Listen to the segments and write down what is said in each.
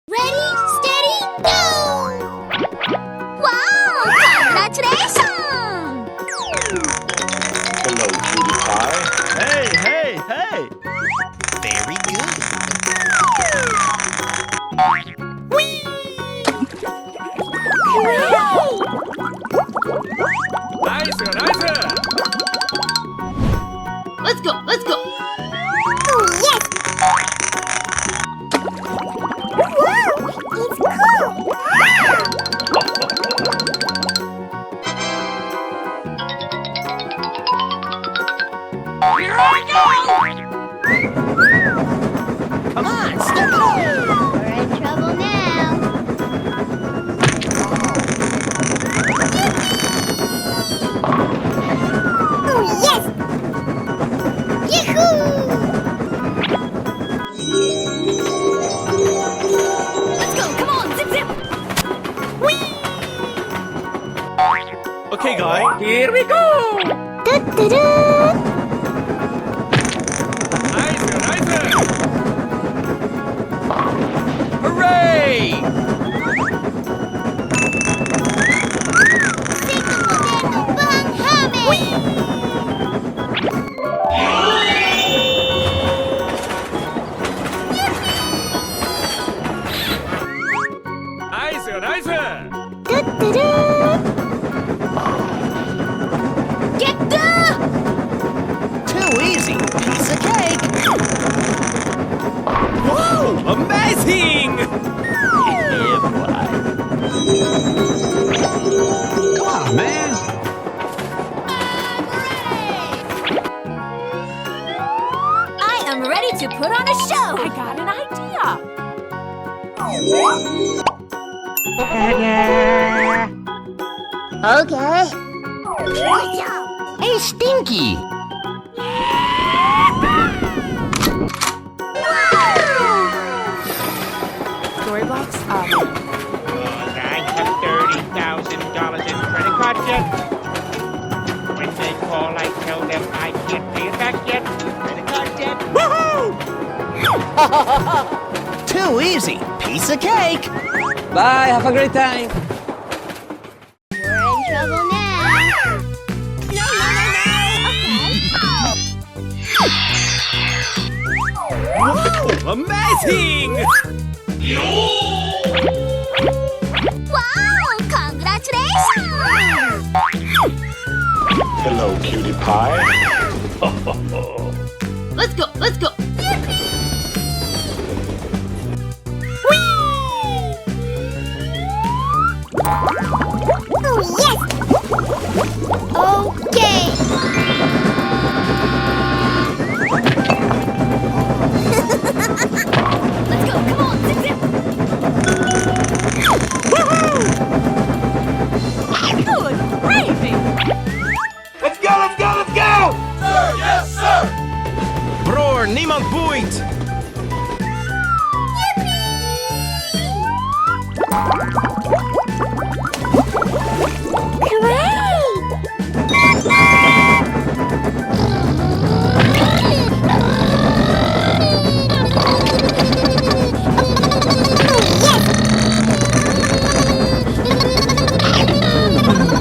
Ready, steady, go! Wow! Congratulations! Hello, cutie pie. Hey, hey, hey! Very good. Whee! Nice, nice! Let's go, let's go! Oh, yes! Wow! It's cool! Here I go! Come on, step it up! We're in trouble now. Oh, yes! Yahoo! Let's go, come on, zip zip! Whee! Okay, guy. Here we go! Da-da-da! Nice, nice! Hooray! Nice, nice! Get the! Too easy. Piece of cake. Whoa! Amazing! Yeah, boy. Come on, man. I am ready to put on a show! I got an idea. Okay. Hey, Stinky. Storybox I have $30,000 in credit card debt. When they call, I tell them I can't pay it back yet. Credit card debt. Woohoo! Too easy. Piece of cake. Bye. Have a great time. We're in trouble now. No, Whoa! Amazing! Wow! Congratulations! Hello, cutie pie. Let's go, let's go! Oh, yes! Okay! Let's go, come on, zip zip! Good gravy. Let's go, let's go, let's go! Broer, niemand boeit!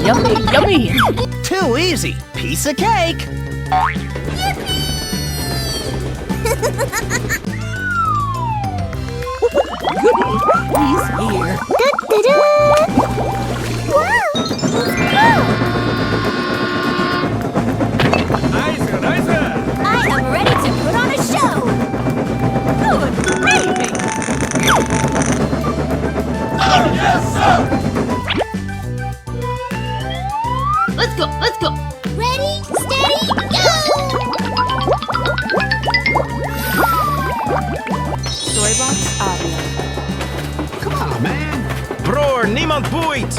Yummy, yummy. Too easy. Piece of cake. He's here. Nice, nice! I am ready to put on a show! Good gravy. Let's go, let's go! Ready, steady, go! Storybox audio. Come on, man. Broer, niemand boeit!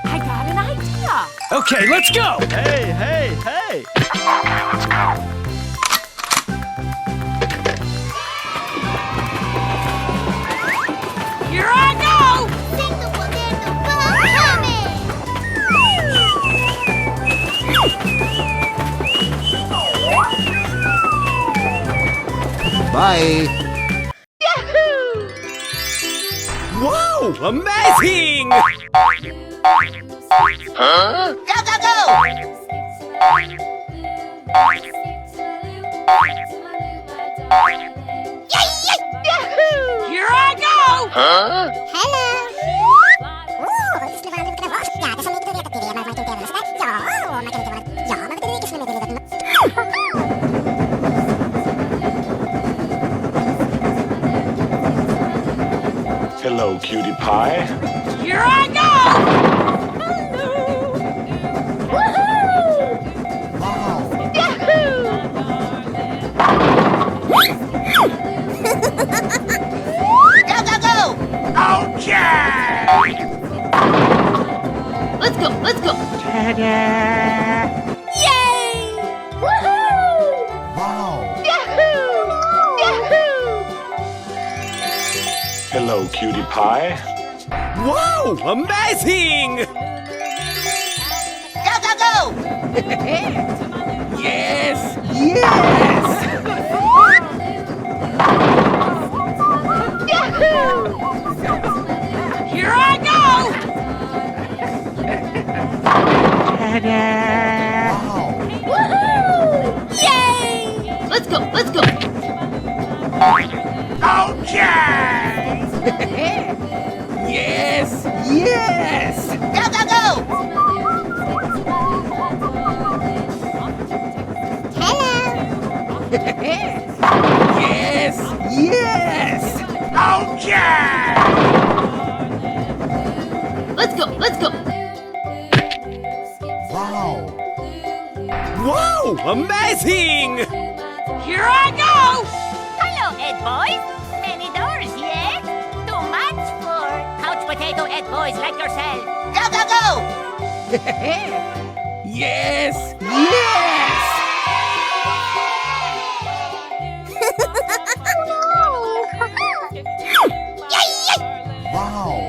I got an idea. Okay, let's go! Hey, hey, hey! Here I go. Sing the potato Bahami! Bye. Wow, amazing! Here I go! Hello, cutie pie. Here I go! Let's go, let's go. Ta-da! Yay! Woohoo! Yahoo! Yahoo! Hello, cutie pie. Wow, amazing! Yes! Yes! Here I go! Ta-da! Woohoo! Yay! Let's go, let's go. Okay! Yes! Yes! Yes! Yes! Okay! Let's go, let's go. Wow, amazing! Here I go! Hello, Ed Boys. Many doors, yeah? Too much for couch potato Ed Boys like yourself. Yes! Yes!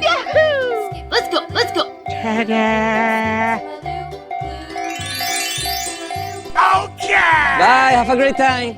Yahoo! Let's go, let's go. Ta-da! Okay! Bye, have a great time.